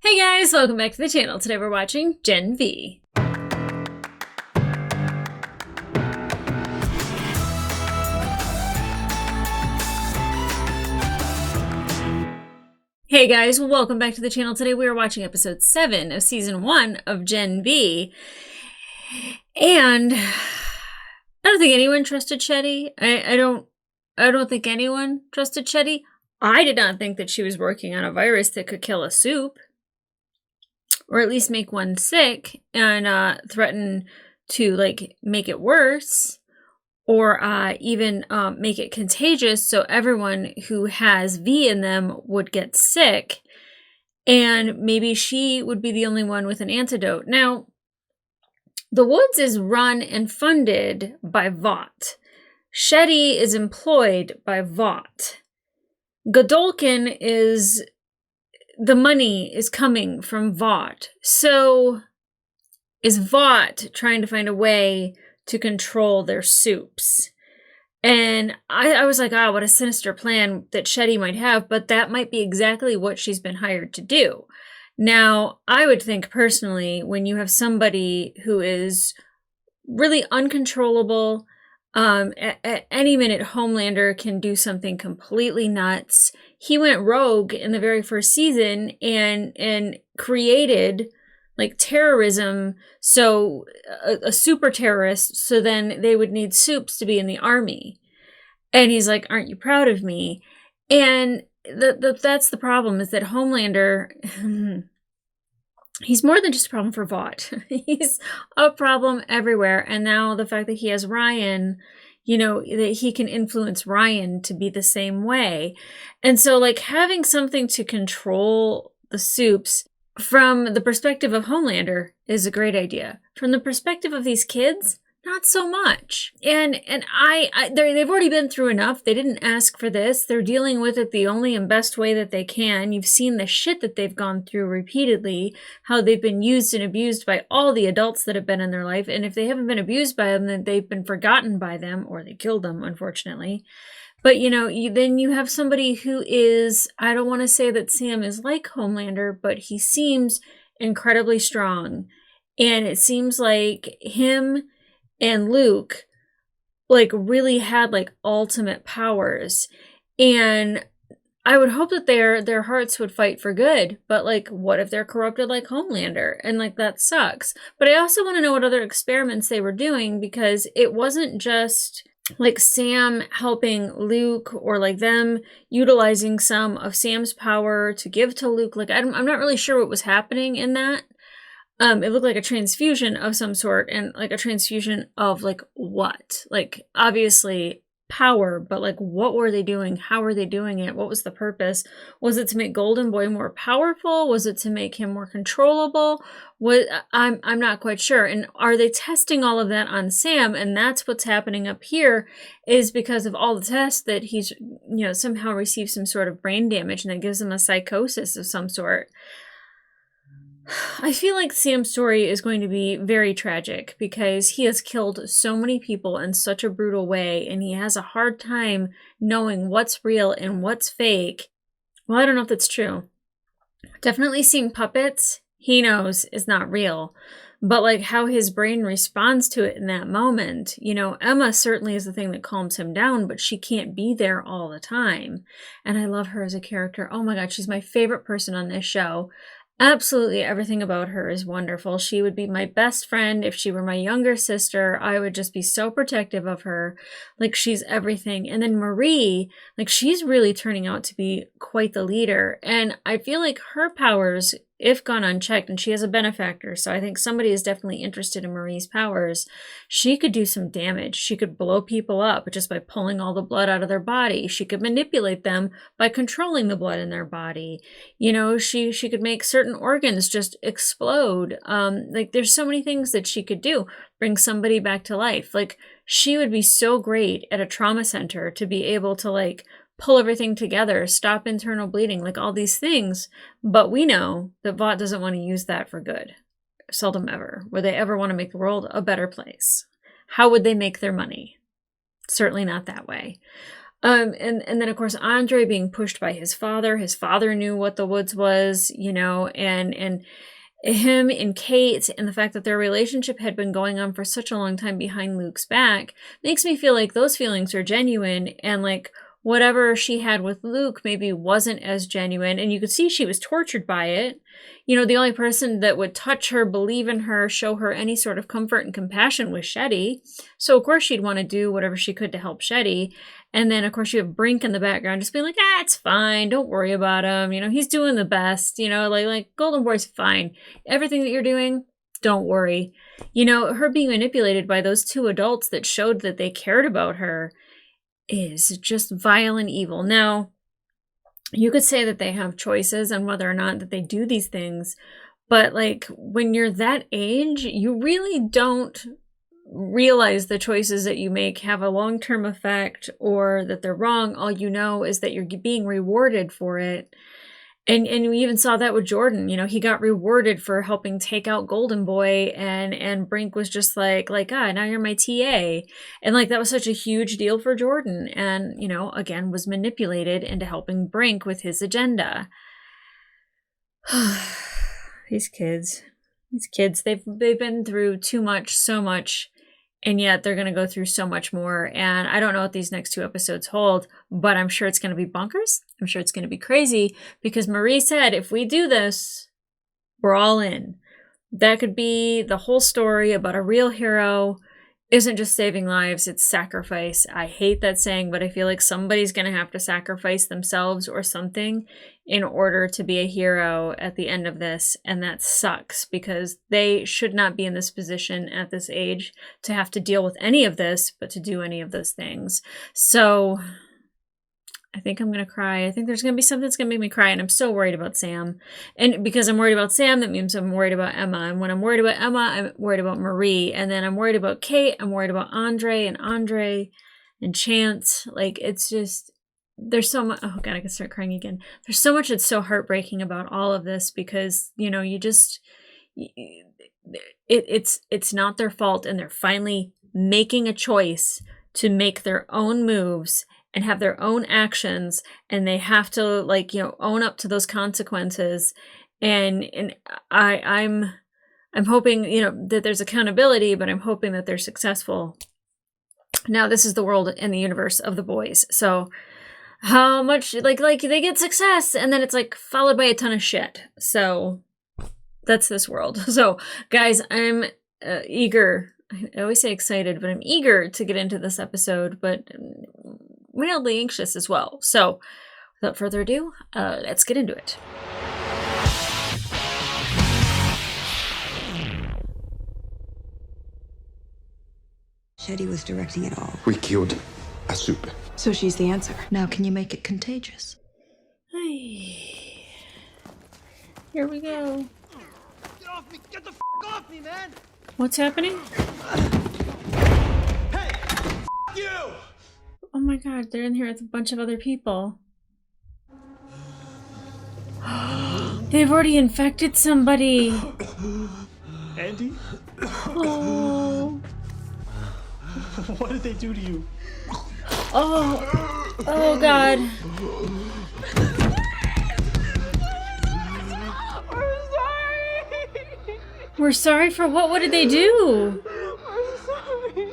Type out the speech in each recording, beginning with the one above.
Hey guys, welcome back to the channel. Today we're watching Gen V. Hey guys, welcome back to the channel. Today we are watching episode 7 of season 1 of Gen V. And I don't think anyone trusted Shetty. I don't think anyone trusted Shetty. I did not think that she was working on a virus that could kill a soup. Or at least make one sick and threaten to make it worse, or even make it contagious so everyone who has V in them would get sick, and maybe she would be the only one with an antidote. Now, the Woods is run and funded by Vought. Shetty is employed by Vought. Godolkin is... the money is coming from Vought. So is Vought trying to find a way to control their soups? And I was like, what a sinister plan that Shetty might have, but that might be exactly what she's been hired to do. Now, I would think personally, when you have somebody who is really uncontrollable, at any minute, Homelander can do something completely nuts. He went rogue in the very first season and created terrorism, so a super terrorist, so then they would need soups to be in the army. And he's like, aren't you proud of me? And that's the problem, is that Homelander... he's more than just a problem for Vought. He's a problem everywhere. And now the fact that he has Ryan, that he can influence Ryan to be the same way. And so having something to control the soups from the perspective of Homelander is a great idea. From the perspective of these kids, not so much. And they've already been through enough. They didn't ask for this. They're dealing with it the only and best way that they can. You've seen the shit that they've gone through repeatedly, how they've been used and abused by all the adults that have been in their life. And if they haven't been abused by them, then they've been forgotten by them, or they killed them, unfortunately. But, then you have somebody who is, I don't want to say that Sam is like Homelander, but he seems incredibly strong. And it seems like him and Luke really had ultimate powers, and I would hope that their hearts would fight for good. But what if they're corrupted like Homelander, and that sucks. But I also want to know what other experiments they were doing, because it wasn't just Sam helping Luke, or them utilizing some of Sam's power to give to Luke. I'm not really sure what was happening in that. It looked like a transfusion of some sort, and a transfusion of what? Obviously power, but what were they doing? How were they doing it? What was the purpose? Was it to make Golden Boy more powerful? Was it to make him more controllable? I'm not quite sure. And are they testing all of that on Sam? And that's what's happening up here, is because of all the tests that he's, somehow received some sort of brain damage, and that gives him a psychosis of some sort. I feel like Sam's story is going to be very tragic, because he has killed so many people in such a brutal way, and he has a hard time knowing what's real and what's fake. Well, I don't know if that's true. Definitely seeing puppets, he knows is not real. But how his brain responds to it in that moment, Emma certainly is the thing that calms him down, but she can't be there all the time. And I love her as a character. Oh my God, she's my favorite person on this show. Absolutely everything about her is wonderful. She would be my best friend if she were my younger sister. I would just be so protective of her. She's everything. And then Marie, she's really turning out to be quite the leader. And I feel like her powers, if gone unchecked, and she has a benefactor, so I think somebody is definitely interested in Marie's powers, she could do some damage. She could blow people up just by pulling all the blood out of their body. She could manipulate them by controlling the blood in their body. She could make certain organs just explode. There's so many things that she could do. Bring somebody back to life. She would be so great at a trauma center to be able to pull everything together, stop internal bleeding, all these things. But we know that Vought doesn't want to use that for good. Seldom ever. Would they ever want to make the world a better place? How would they make their money? Certainly not that way. And then of course Andre being pushed by his father. His father knew what the woods was, you know, and him and Kate and the fact that their relationship had been going on for such a long time behind Luke's back makes me feel like those feelings are genuine, and like whatever she had with Luke maybe wasn't as genuine, and you could see she was tortured by it. You know, the only person that would touch her, believe in her, show her any sort of comfort and compassion was Shetty. So of course she'd want to do whatever she could to help Shetty. And then, of course, you have Brink in the background just being like, it's fine. Don't worry about him. You know, he's doing the best. You know, like Golden Boy's fine. Everything that you're doing, don't worry. You know, her being manipulated by those two adults that showed that they cared about her is just vile and evil. Now, you could say that they have choices on whether or not that they do these things. But, like, when you're that age, you really don't realize the choices that you make have a long-term effect or that they're wrong. All you know is that you're being rewarded for it. And we even saw that with Jordan. You know, he got rewarded for helping take out Golden Boy, and Brink was just like, now you're my TA. And like, that was such a huge deal for Jordan. And, you know, again, was manipulated into helping Brink with his agenda. These kids, they've been through too much, so much. And yet they're going to go through so much more. And I don't know what these next 2 episodes hold, but I'm sure it's going to be bonkers. I'm sure it's going to be crazy, because Marie said, if we do this, we're all in. That could be the whole story about a real hero. Isn't just saving lives, it's sacrifice. I hate that saying, but I feel like somebody's going to have to sacrifice themselves or something in order to be a hero at the end of this. And that sucks, because they should not be in this position at this age to have to deal with any of this, but to do any of those things. So I think I'm going to cry. I think there's going to be something that's going to make me cry. And I'm so worried about Sam. And because I'm worried about Sam, that means I'm worried about Emma. And when I'm worried about Emma, I'm worried about Marie. And then I'm worried about Kate. I'm worried about Andre and Chance. Like, it's just, there's so much. Oh God, I can start crying again. There's so much that's so heartbreaking about all of this, because, you know, you just, it's not their fault. And they're finally making a choice to make their own moves and have their own actions, and they have to, like, you know, own up to those consequences. And I'm hoping, you know, that there's accountability, but I'm hoping that they're successful. Now, this is the world and the universe of the boys. So how much, like they get success, and then it's like followed by a ton of shit. So that's this world. So guys, I'm eager. I always say excited, but I'm eager to get into this episode, but mildly anxious as well. So without further ado, let's get into it. Shetty was directing it all. We killed a super. So she's the answer. Now can you make it contagious? Hey. Here we go. Get off me! Get the f*** off me, man! What's happening? Hey! F*** you! Oh my God, they're in here with a bunch of other people. They've already infected somebody. Andy? Oh. What did they do to you? Oh. Oh God. We're sorry for what? What did they do? I'm sorry.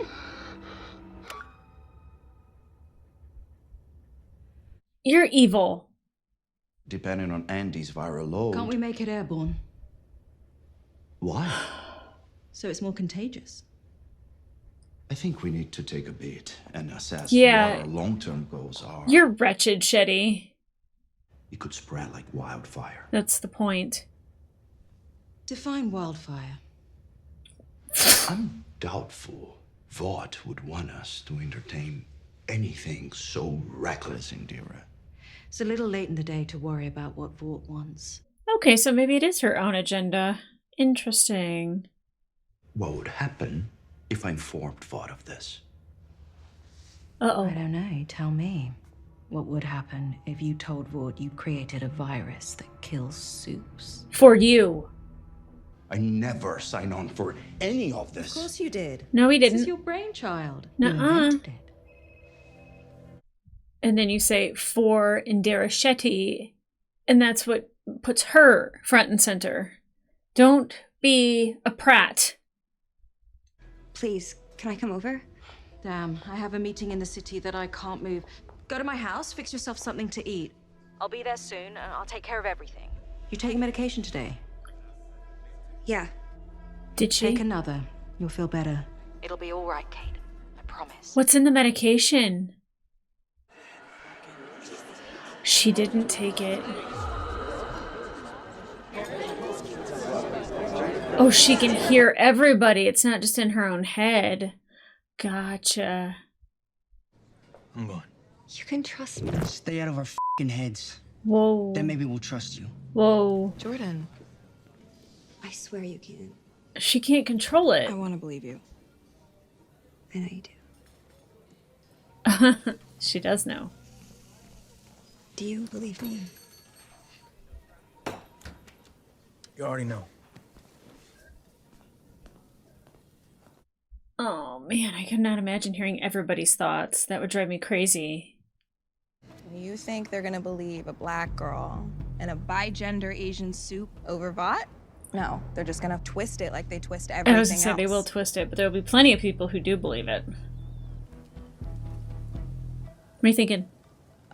You're evil. Depending on Andy's viral load. Can't we make it airborne? Why? So it's more contagious. I think we need to take a beat and assess Yeah. what our long-term goals are. You're wretched, Shetty. It could spread like wildfire. That's the point. Define wildfire. I'm doubtful Vought would want us to entertain anything so reckless, Indira. It's a little late in the day to worry about what Vought wants. Okay, so maybe it is her own agenda. Interesting. What would happen if I informed Vought of this? Uh-oh. I don't know. Tell me. What would happen if you told Vought you created a virus that kills soups? For you. I never signed on for any of this. Of course you did. No, he This is didn't. your brainchild. Nuh-uh. You invented it. and then you say for Indira Shetty, and that's what puts her front and center. Don't be a prat. Please, can I come over? Damn, I have a meeting in the city that I can't move. Go to my house, fix yourself something to eat. I'll be there soon, and I'll take care of everything. You taking medication today? Yeah. Did she? Take another. You'll feel better. It'll be all right, Kate. I promise. What's in the medication? She didn't take it. Oh, she can hear everybody. It's not just in her own head. Gotcha. I'm going. You can trust me. Stay out of our f***ing heads. Whoa. Then maybe we'll trust you. Whoa. Jordan. I swear you can. She can't control it. I want to believe you. I know you do. She does know. Do you believe me? You already know. Oh man, I could not imagine hearing everybody's thoughts. That would drive me crazy. You think they're gonna believe a black girl in a bi-gender Asian soup over Vought? No, they're just gonna twist it like they twist everything I was gonna say else. they will twist it, but there will be plenty of people who do believe it. What are you thinking?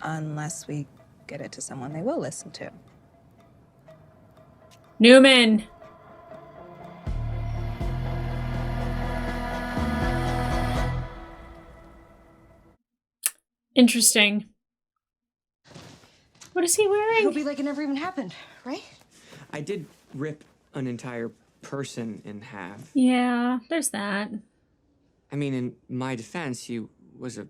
Unless we get it to someone they will listen to. Newman! Interesting. What is he wearing? It'll be like it never even happened, right? I did rip an entire person in half. Yeah, there's that. I mean, in my defense, he was a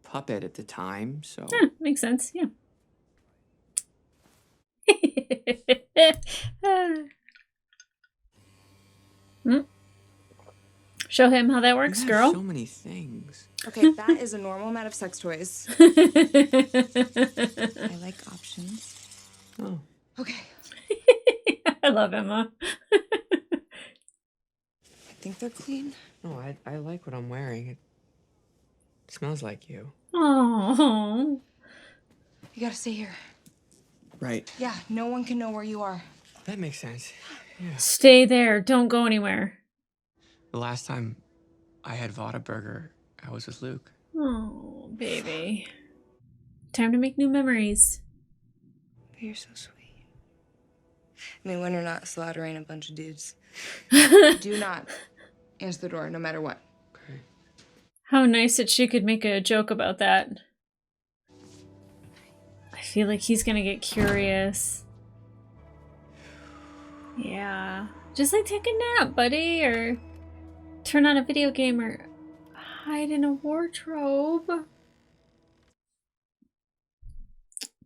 puppet at the time, so... Makes sense, yeah. Show him how that works, You have girl. so many things. Okay, that is a normal amount of sex toys. I like options. Oh. Okay, I love Emma. I think they're clean. No, I like what I'm wearing. It smells like you. Oh, You gotta stay here. Right. Yeah, no one can know where you are. That makes sense. Yeah. stay there. Don't go anywhere. The last time I had Whataburger, I was with Luke. Oh, baby. Time to make new memories. You're so sweet. I mean, when you're not slaughtering a bunch of dudes. Do not answer the door, no matter what. Okay. How nice that she could make a joke about that. I feel like he's gonna get curious. Yeah. Just like take a nap, buddy, or turn on a video game, or hide in a wardrobe.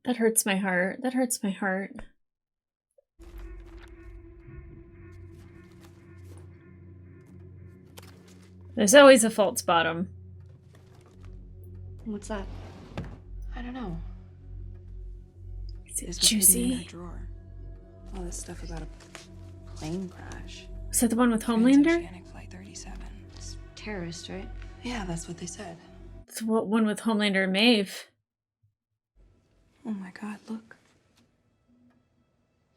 That hurts my heart. That hurts my heart. There's always a false bottom. What's that? I don't know. Is it There's what's hidden in juicy? that drawer. All this stuff about a plane crash. Is that the one with Homelander? Transoceanic Flight 37. It's terrorist, right? Yeah, that's what they said. It's the one with Homelander and Maeve. Oh my god, look.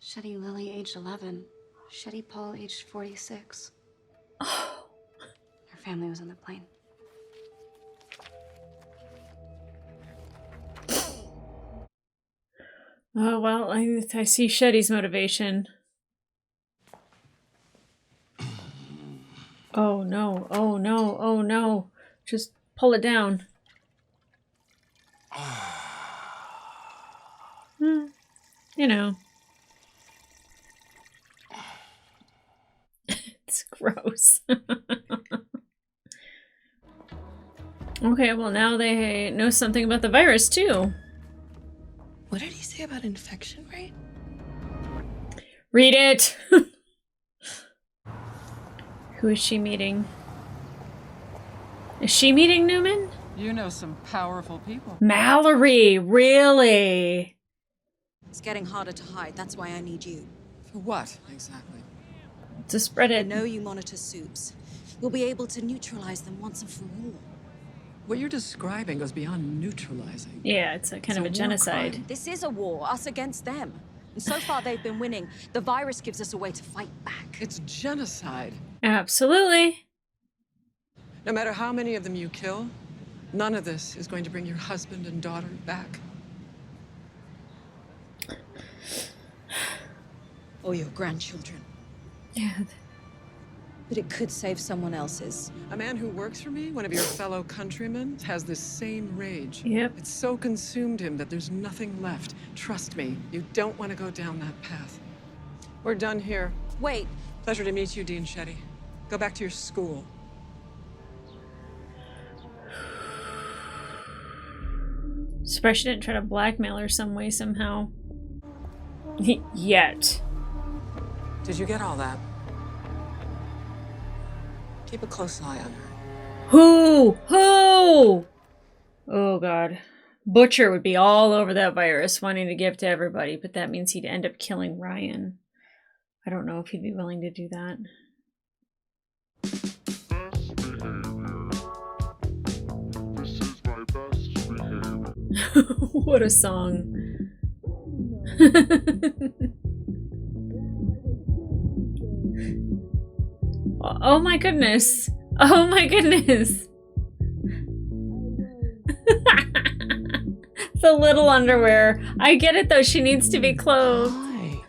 Shetty Lily, aged 11. Shetty Paul, aged 46. Oh. Her family was on the plane. Oh, well, I see Shetty's motivation. Oh no, oh no, oh no. Just pull it down. You know. It's gross. Okay, well now they know something about the virus too. What did he say about infection rate? Read it! Who is she meeting? Is she meeting Newman? You know some powerful people. Mallory, really? It's getting harder to hide. That's why I need you. For what, exactly? To spread I it. know you monitor soups. You'll be able to neutralize them once and for all. What you're describing goes beyond neutralizing. Yeah, it's a kind of a war genocide. crime. This is a war, us against them. And so far they've been winning. The virus gives us a way to fight back. It's genocide. Absolutely. No matter how many of them you kill, none of this is going to bring your husband and daughter back. Or your grandchildren. Yeah. But it could save someone else's. A man who works for me, one of your fellow countrymen, has this same rage. Yep. It's so consumed him that there's nothing left. Trust me, you don't want to go down that path. We're done here. Wait, Pleasure to meet you, Dean Shetty. Go back to your school. Surprised she didn't try to blackmail her some way, somehow. Yet. Did you get all that? Keep a close eye on her. Who? Oh god. Butcher would be all over that virus, wanting to give to everybody, but that means he'd end up killing Ryan. I don't know if he'd be willing to do that. What a song. Oh my goodness. Oh my goodness. The little underwear. I get it though, she needs to be clothed. Hi.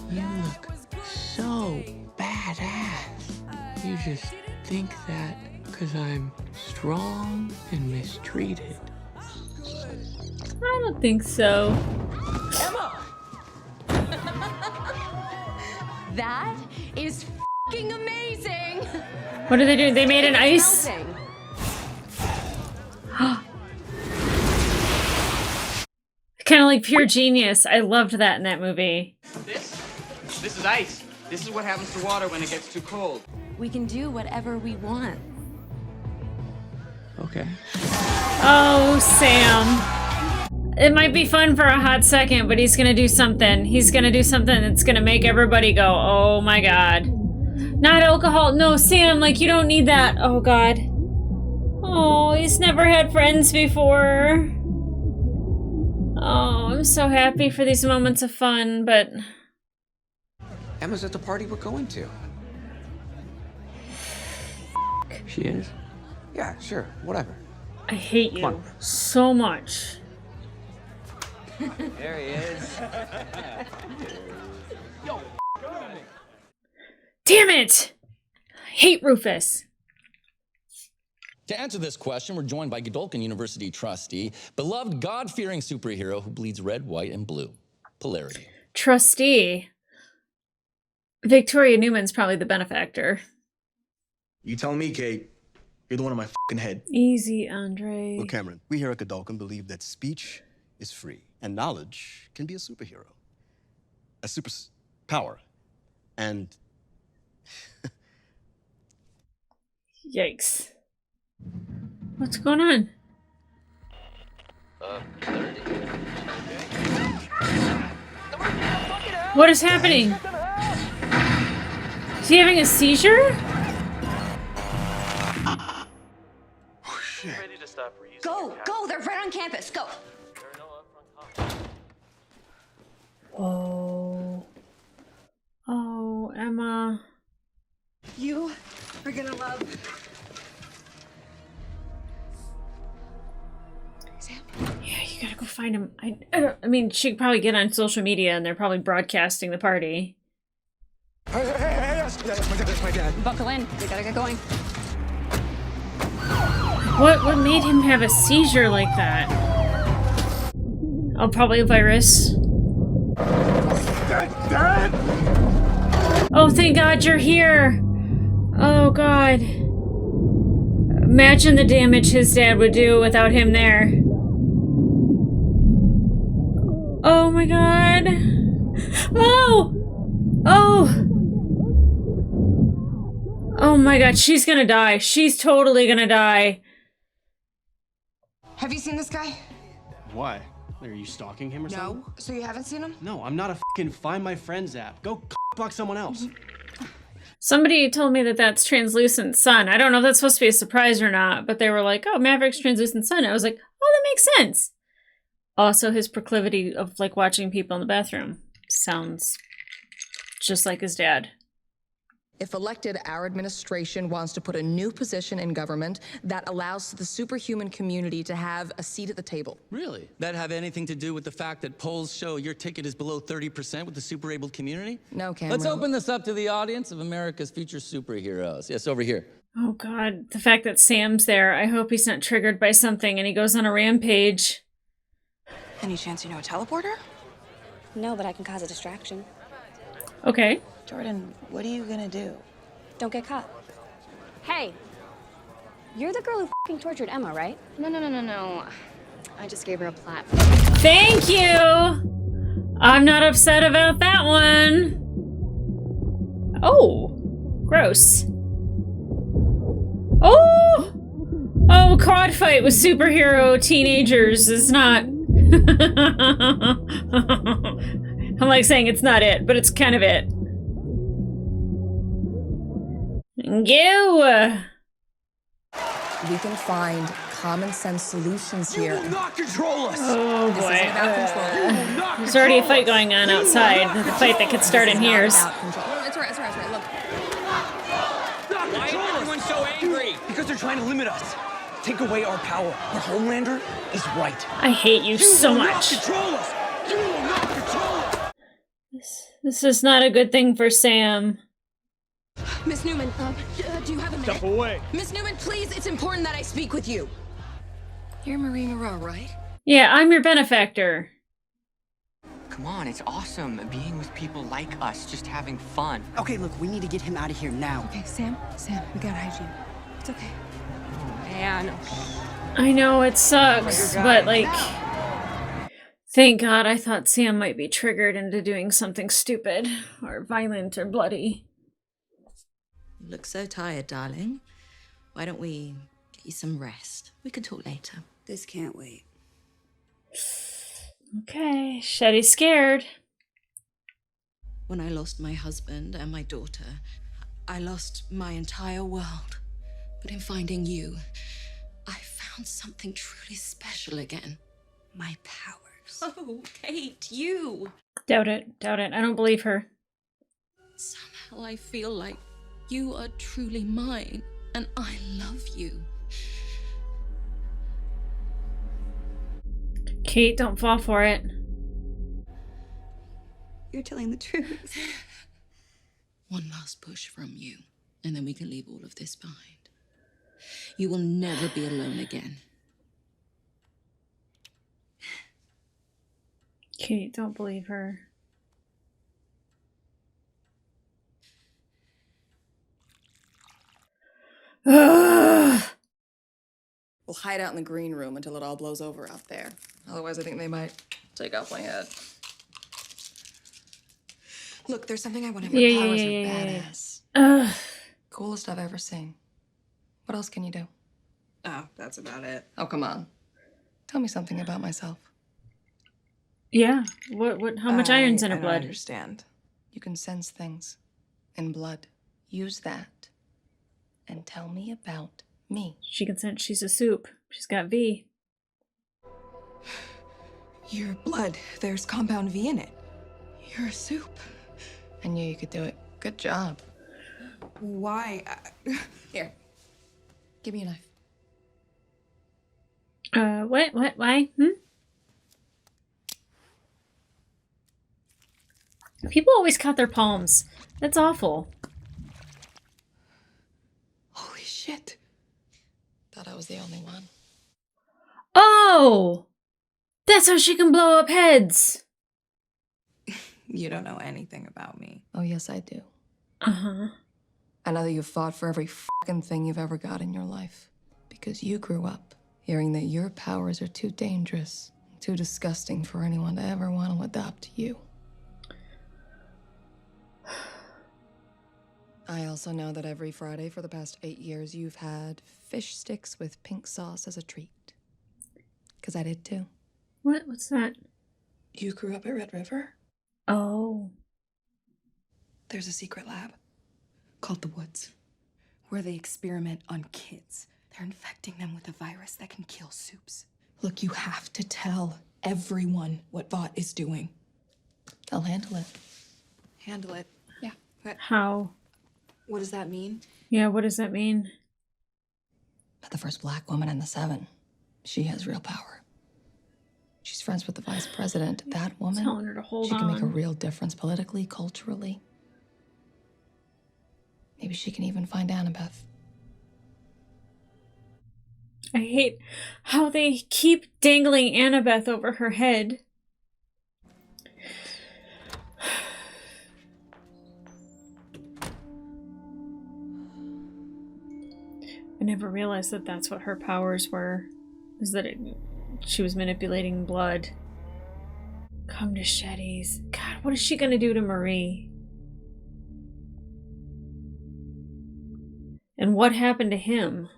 You look so badass. You just think that because I'm strong and mistreated. I don't think so. Emma! That is f***ing amazing! What did they do? They made an ice? Kind of like pure genius. I loved that in that movie. This is ice. This is what happens to water when it gets too cold. We can do whatever we want. Okay. Oh, Sam. It might be fun for a hot second, but he's gonna do something. He's gonna do something that's gonna make everybody go, oh my god. Not alcohol. No, Sam, like, you don't need that. Oh god. Oh, he's never had friends before. Oh, I'm so happy for these moments of fun, but... Emma's at the party we're going to. She is? Yeah, sure, whatever. I hate you so much. There he is. Damn it! I hate Rufus. To answer this question, we're joined by Godolphin University trustee, beloved God-fearing superhero who bleeds red, white, and blue. Polarity. Trustee. Victoria Newman's probably the benefactor. You tell me, Kate. You're the one in my fucking head. Easy, Andre. Well, Cameron, we here at Godolphin believe that speech is free and knowledge can be a superhero. A power. And... Yikes. What's going on? What is happening? Is he having a seizure? Oh, shit. Go! Go! They're right on campus! Go! Oh. Oh, Emma. You are gonna love... Yeah, you gotta go find him. I mean, she could probably get on social media and they're probably broadcasting the party. Hey, that's my dad. Buckle in. We gotta get going. What made him have a seizure like that? Oh, probably a virus. Dad! Oh, thank God you're here! Oh, God. Imagine the damage his dad would do without him there. Oh my god. Oh! Oh! Oh my god, she's gonna die. She's totally gonna die. Have you seen this guy? Why? Are you stalking him or something? No. So you haven't seen him? No, I'm not a fucking Find My Friends app. Go block someone else. Somebody told me that that's translucent sun. I don't know if that's supposed to be a surprise or not, but they were like, oh, Maverick's translucent sun. I was like, oh, that makes sense. Also, his proclivity of like watching people in the bathroom sounds just like his dad. If elected, our administration wants to put a new position in government that allows the superhuman community to have a seat at the table. Really? That have anything to do with the fact that polls show your ticket is below 30% with the super-abled community? No, Cameron. Let's open this up to the audience of America's future superheroes. Yes, over here. Oh, God. The fact that Sam's there, I hope he's not triggered by something and he goes on a rampage. Any chance you know a teleporter? No, but I can cause a distraction. Okay. Jordan, what are you gonna do? Don't get caught. Hey, you're the girl who f***ing tortured Emma, right? No. I just gave her a platform. Thank you! I'm not upset about that one. Oh, gross. Oh! Oh, quad fight with superhero teenagers is not... I'm like saying it's not it, but it's kind of it. You! We can find common sense solutions here. You will not control us! Oh boy. This isn't about control. There's already a fight going on outside. The fight that could start in here. It's all right. Look. Why is everyone so angry? Because they're trying to limit us. Take away our power. The Homelander is right. I hate you so much. You will not control us! You will not control us! This is not a good thing for Sam. Miss Newman, do you have a minute? Step away. Miss Newman, please, it's important that I speak with you. You're Marie Moreau, right? Yeah, I'm your benefactor. Come on, it's awesome being with people like us, just having fun. Okay, look, we need to get him out of here now. Okay, Sam, we gotta hide you. It's okay. Man. I know it sucks, but like... Thank God I thought Sam might be triggered into doing something stupid, or violent, or bloody. You look so tired, darling. Why don't we get you some rest? We can talk later. This can't wait. Okay, Shetty's scared. When I lost my husband and my daughter, I lost my entire world. But in finding you, I found something truly special again. My powers. Oh, Kate, you! Doubt it. I don't believe her. Somehow I feel like you are truly mine, and I love you. Kate, don't fall for it. You're telling the truth. One last push from you, and then we can leave all of this behind. You will never be alone again. Kate, don't believe her. Ugh. We'll hide out in the green room until it all blows over out there. Otherwise, I think they might take off my head. Look, there's something I want to do. Your powers are badass. Ugh. Coolest I've ever seen. What else can you do? Oh, that's about it. Oh, come on. Tell me something about myself. Yeah. What? How much iron's in her I blood? don't understand. You can sense things in blood. Use that and tell me about me. She can sense she's a soup. She's got V. Your blood, there's compound V in it. You're a soup. I knew you could do it. Good job. Why? Here. Give me a knife. What? Why? People always cut their palms. That's awful. Holy shit. Thought I was the only one. Oh! That's how she can blow up heads! You don't know anything about me. Oh, yes, I do. Uh-huh. I know that you've fought for every fucking thing you've ever got in your life. Because you grew up hearing that your powers are too dangerous, too disgusting for anyone to ever want to adopt you. I also know that every Friday for the past 8 years, you've had fish sticks with pink sauce as a treat. Because I did too. What? What's that? You grew up at Red River? Oh. There's a secret lab. Called the Woods, where they experiment on kids. They're infecting them with a virus that can kill soups. Look, you have to tell everyone what Vought is doing. They'll handle it. Handle it. Yeah. How? What does that mean? Yeah, what does that mean? But the first black woman in the 7, she has real power. She's friends with the vice president. That woman, Telling her to hold she can make a on. real difference politically, culturally. Maybe she can even find Annabeth. I hate how they keep dangling Annabeth over her head. I never realized that that's what her powers were. Is that she was manipulating blood. Come to Shetty's. God, what is she gonna do to Marie? And what happened to him?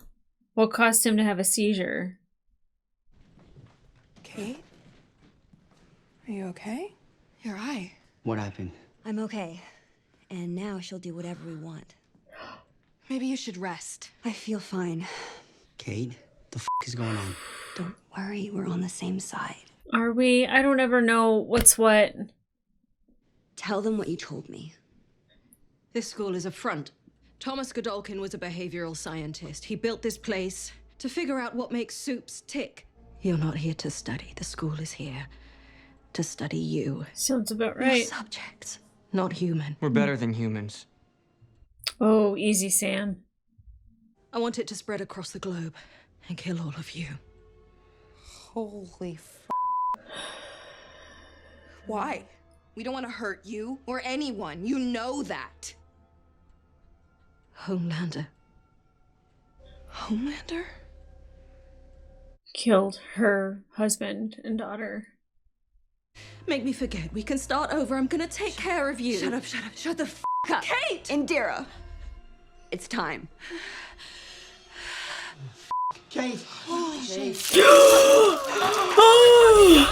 What caused him to have a seizure? Kate? Are you okay? Your eye. What happened? I'm okay. And now she'll do whatever we want. Maybe you should rest. I feel fine. Kate, the f is going on? Don't worry, we're on the same side. Are we? I don't ever know what's what. Tell them what you told me. This school is a front. Thomas Godolkin was a behavioral scientist. He built this place to figure out what makes soups tick. You're not here to study. The school is here to study you. Sounds about You're right. subjects, not human. We're better than humans. Oh, easy, Sam. I want it to spread across the globe and kill all of you. Holy f***. Why? We don't want to hurt you or anyone. You know that. Homelander. Homelander? Killed her husband and daughter. Make me forget. We can start over. I'm gonna take care of you. Shut up, shut up. Shut the f up. Kate! Indira. It's time. Kate! Holy shit. Holy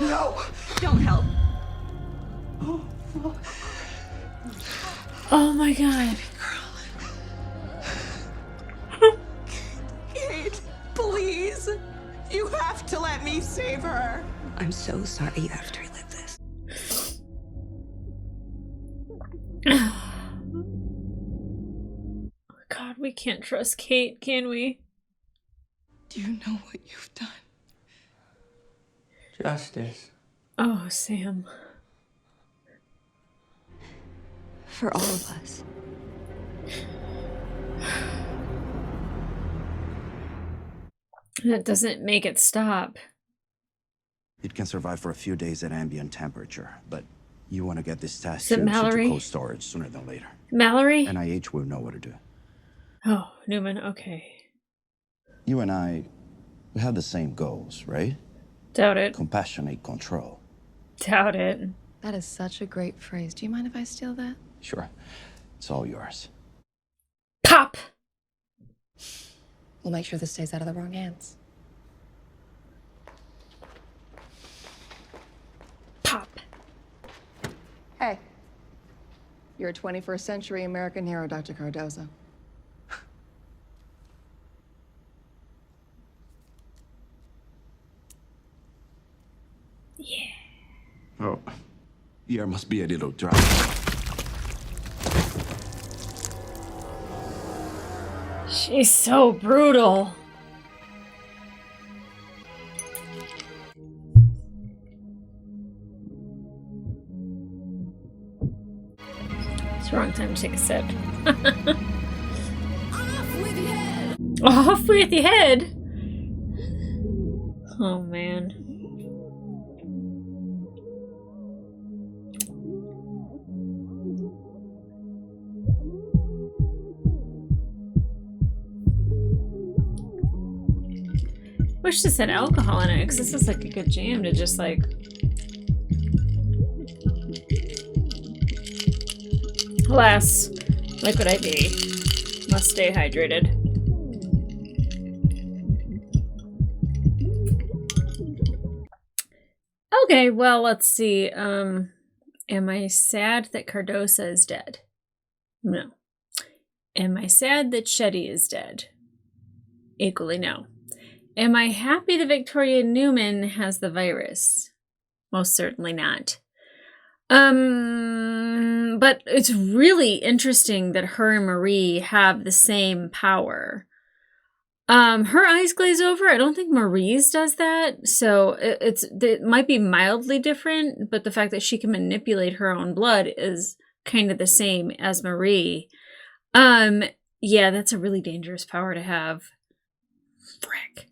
no! Don't help. Oh my god. Kate, please. You have to let me save her. I'm so sorry you have to relive this. God, we can't trust Kate, can we? Do you know what you've done? Justice. Oh, Sam. For all of us. That doesn't make it stop. It can survive for a few days at ambient temperature, but you want to get this test Is it tubes into Mallory? cold storage sooner than later. Mallory? NIH will know what to do. Oh, Newman, okay. You and I, we have the same goals, right? Doubt it. Compassionate control. Doubt it. That is such a great phrase. Do you mind if I steal that? Sure. It's all yours. Pop! We'll make sure this stays out of the wrong hands. Pop. Hey. You're a 21st century American hero, Dr. Cardozo. Yeah. Oh, your must be a little dry. She's so brutal. It's the wrong time to take a sip. Off with your head. Oh man. Wish this had alcohol in it, because this is like a good jam to just like. Alas, liquid IV. Must stay hydrated. Okay, well, let's see. Am I sad that Cardosa is dead? No. Am I sad that Shetty is dead? Equally no. Am I happy that Victoria Newman has the virus? Most certainly not. But it's really interesting that her and Marie have the same power. Her eyes glaze over. I don't think Marie's does that. So it might be mildly different, but the fact that she can manipulate her own blood is kind of the same as Marie. Yeah, that's a really dangerous power to have. Frick.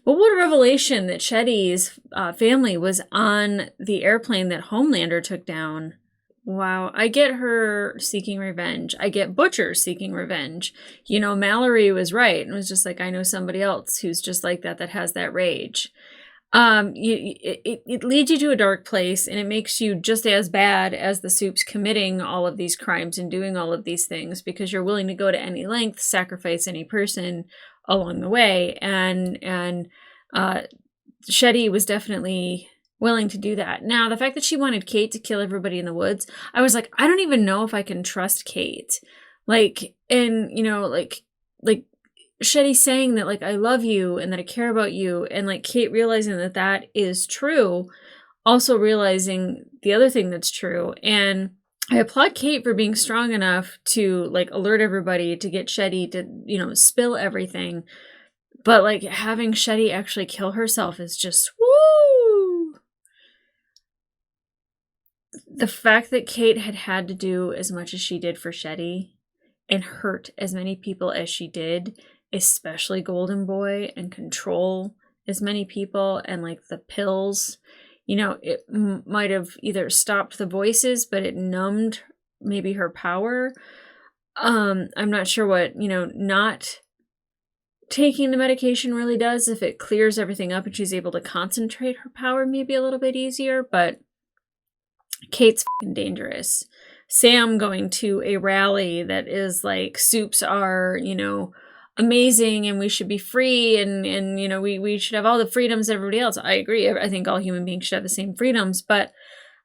But what a revelation that Shetty's family was on the airplane that Homelander took down. Wow. I get her seeking revenge. I get Butcher seeking revenge. You know, Mallory was right and was just like, I know somebody else who's just like that has that rage. It leads you to a dark place, and it makes you just as bad as the Supes committing all of these crimes and doing all of these things, because you're willing to go to any length, sacrifice any person along the way. And Shetty was definitely willing to do that. Now, the fact that she wanted Kate to kill everybody in the woods, I was like, I don't even know if I can trust Kate. Like, and, you know, like Shetty saying that, like, I love you and that I care about you, and, like, Kate realizing that that is true, also realizing the other thing that's true. And I applaud Kate for being strong enough to, like, alert everybody, to get Shetty to, you know, spill everything. But, like, having Shetty actually kill herself is just, woo! The fact that Kate had to do as much as she did for Shetty and hurt as many people as she did, especially Golden Boy, and control as many people, and, like, the pills, you know, it might have either stopped the voices, but it numbed maybe her power. I'm not sure what, you know, not taking the medication really does, if it clears everything up and she's able to concentrate her power maybe a little bit easier, but Kate's fucking dangerous. Sam going to a rally that is like, Supes are, you know, amazing and we should be free, and you know, we should have all the freedoms everybody else. I agree. I think all human beings should have the same freedoms, but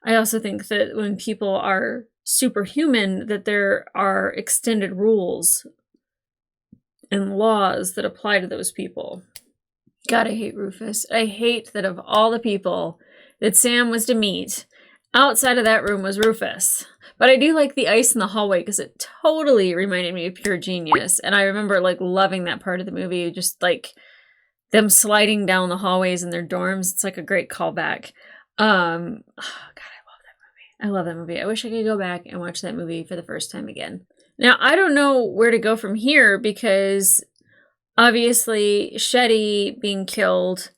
I also think that when people are superhuman, that there are extended rules and laws that apply to those people. God, I hate Rufus. I hate that of all the people that Sam was to meet, outside of that room was Rufus. But I do like the ice in the hallway, because it totally reminded me of Pure Genius. And I remember, like, loving that part of the movie, just like them sliding down the hallways in their dorms. It's like a great callback. Oh, God, I love that movie. I love that movie. I wish I could go back and watch that movie for the first time again. Now, I don't know where to go from here, because obviously Shetty being killed,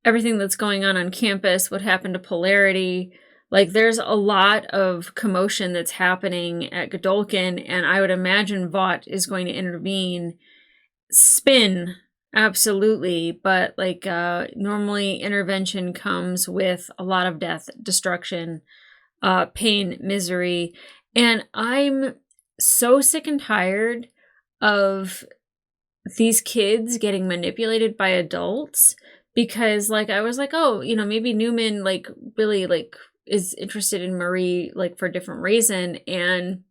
everything that's going on campus, what happened to Polarity, like, there's a lot of commotion that's happening at Godolkin, and I would imagine Vought is going to intervene. Spin, absolutely, but, like, normally intervention comes with a lot of death, destruction, pain, misery, and I'm so sick and tired of these kids getting manipulated by adults, because, like, I was like, oh, you know, maybe Newman, like, really, like, is interested in Marie, like, for a different reason, and,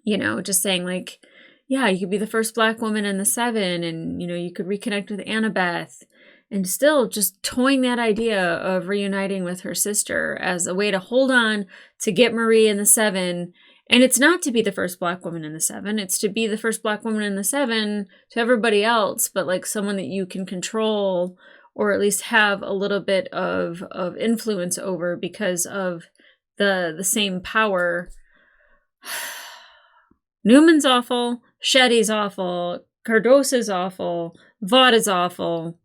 you know, just saying, like, yeah, you could be the first Black woman in the 7, and, you know, you could reconnect with Annabeth, and still just toying that idea of reuniting with her sister as a way to hold on to get Marie in the 7. And it's not to be the first Black woman in the 7, it's to be the first Black woman in the 7 to everybody else, but, like, someone that you can control, or at least have a little bit of influence over, because of the same power. Newman's awful, Shetty's awful, Cardosa's awful, Vought is awful,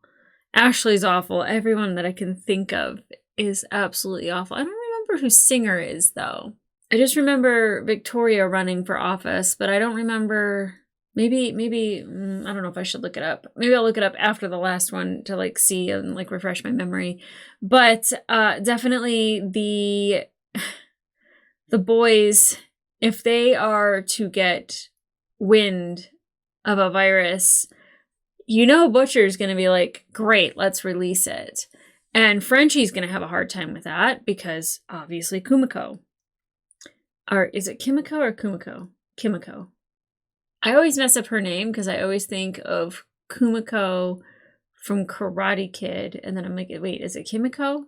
Ashley's awful, everyone that I can think of is absolutely awful. I don't remember who Singer is, though. I just remember Victoria running for office, but I don't remember. Maybe, I don't know if I should look it up. Maybe I'll look it up after the last one to, like, see and, like, refresh my memory. But definitely the boys, if they are to get wind of a virus, you know, Butcher's going to be like, great, let's release it. And Frenchie's going to have a hard time with that, because obviously Kumiko. Or is it Kimiko or Kumiko? Kimiko. I always mess up her name because I always think of Kumiko from Karate Kid. And then I'm like, wait, is it Kimiko?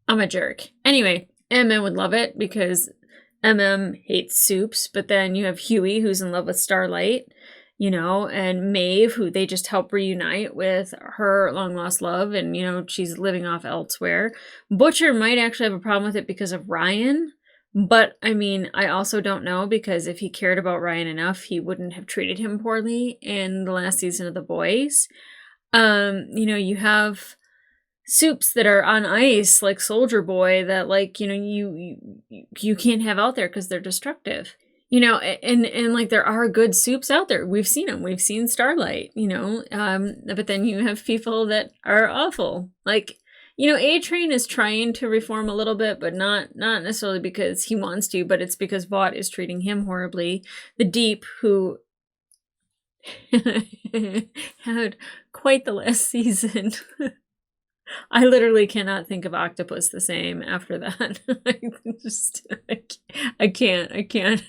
I'm a jerk. Anyway, MM would love it because MM hates soups. But then you have Huey, who's in love with Starlight, you know, and Maeve, who they just help reunite with her long lost love. And, you know, she's living off elsewhere. Butcher might actually have a problem with it because of Ryan. But, I mean, I also don't know, because if he cared about Ryan enough, he wouldn't have treated him poorly in the last season of The Boys. You know, you have soups that are on ice, like Soldier Boy, that, like, you know, you can't have out there because they're destructive. You know, and like, there are good soups out there. We've seen them. We've seen Starlight, you know. But then you have people that are awful. Like, you know, A-Train is trying to reform a little bit, but not necessarily because he wants to, but it's because Vought is treating him horribly. The Deep, who had quite the last season. I literally cannot think of Octopus the same after that. I can't.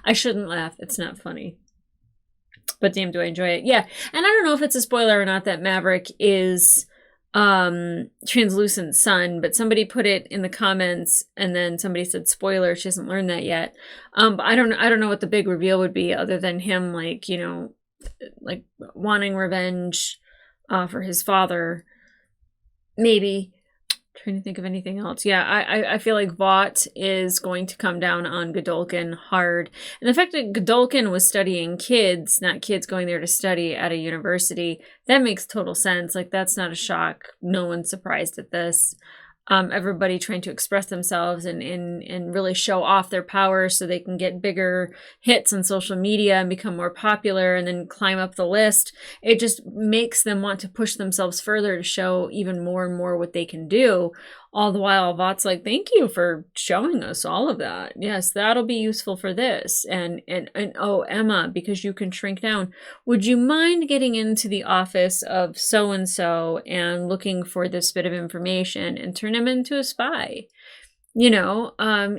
I shouldn't laugh. It's not funny. But damn, do I enjoy it. Yeah. And I don't know if it's a spoiler or not that Maverick is Translucent's son, but somebody put it in the comments and then somebody said spoiler. She hasn't learned that yet. But I don't know what the big reveal would be other than him, like, you know, like wanting revenge for his father. Maybe. Trying to think of anything else. Yeah, I feel like Vought is going to come down on Godolkin hard. And the fact that Godolkin was studying kids, not kids going there to study at a university, that makes total sense. Like, that's not a shock. No one's surprised at this. Everybody trying to express themselves and really show off their power so they can get bigger hits on social media and become more popular and then climb up the list. It just makes them want to push themselves further to show even more and more what they can do. All the while, Vought's like, thank you for showing us all of that. Yes, that'll be useful for this. And oh, Emma, because you can shrink down, would you mind getting into the office of so-and-so and looking for this bit of information and turn him into a spy? You know,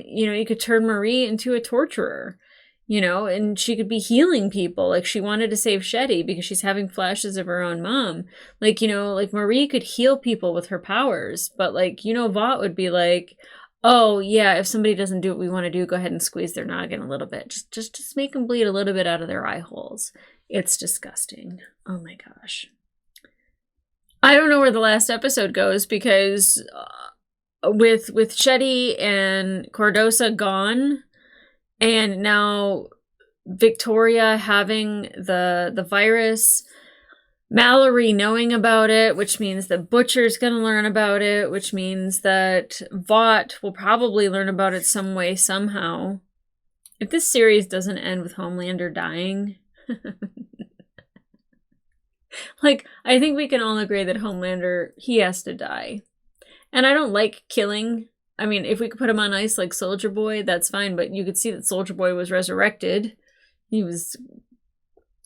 you could turn Marie into a torturer, you know, and she could be healing people. Like, she wanted to save Shetty because she's having flashes of her own mom. Like, you know, like Marie could heal people with her powers, but like, you know, Vought would be like, oh yeah, if somebody doesn't do what we want to do, go ahead and squeeze their noggin a little bit. Just make them bleed a little bit out of their eye holes. It's disgusting. Oh my gosh. I don't know where the last episode goes because with Shetty and Cordosa gone, and now Victoria having the virus, Mallory knowing about it, which means that Butcher's going to learn about it, which means that Vought will probably learn about it some way, somehow. If this series doesn't end with Homelander dying, like, I think we can all agree that Homelander, he has to die. And I don't like killing. I mean, if we could put him on ice like Soldier Boy, that's fine, but you could see that Soldier Boy was resurrected. He was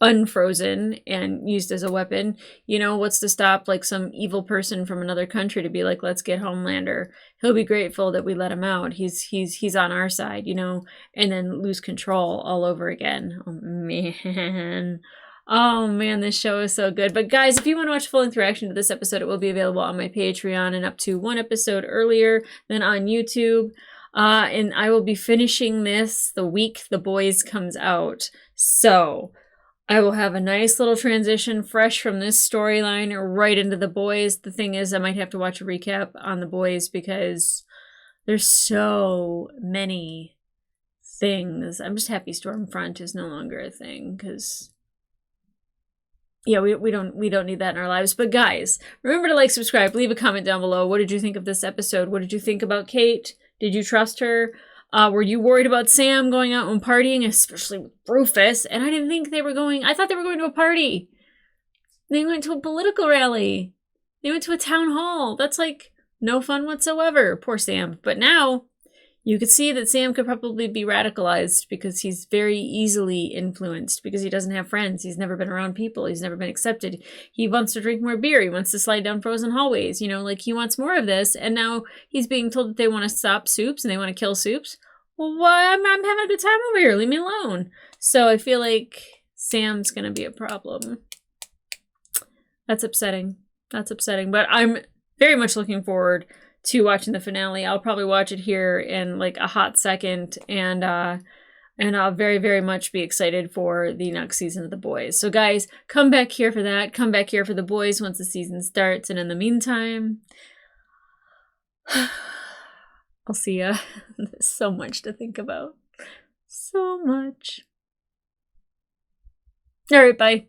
unfrozen and used as a weapon. You know, what's to stop like some evil person from another country to be like, let's get Homelander. He'll be grateful that we let him out. He's on our side, you know, and then lose control all over again. Oh man. Oh man, this show is so good. But guys, if you want to watch full-length reaction to this episode, it will be available on my Patreon and up to one episode earlier than on YouTube. And I will be finishing this the week The Boys comes out. So I will have a nice little transition fresh from this storyline right into The Boys. The thing is, I might have to watch a recap on The Boys because there's so many things. I'm just happy Stormfront is no longer a thing because... yeah, we don't need that in our lives. But guys, remember to like, subscribe, leave a comment down below. What did you think of this episode? What did you think about Kate? Did you trust her? Were you worried about Sam going out and partying, especially with Rufus? And I didn't think they were going. I thought they were going to a party. They went to a political rally. They went to a town hall. That's like no fun whatsoever. Poor Sam. But now you could see that Sam could probably be radicalized because he's very easily influenced because he doesn't have friends. He's never been around people. He's never been accepted. He wants to drink more beer. He wants to slide down frozen hallways. You know, like he wants more of this. And now he's being told that they want to stop soups and they want to kill soups. well, why? I'm having a good time over here. Leave me alone. So I feel like Sam's gonna be a problem. That's upsetting. That's upsetting. But I'm very much looking forward to watching the finale. I'll probably watch it here in like a hot second, and I'll very, very much be excited for the next season of The Boys. So guys, come back here for that. Come back here for The Boys once the season starts. And in the meantime, I'll see ya. There's so much to think about. So much. All right, bye.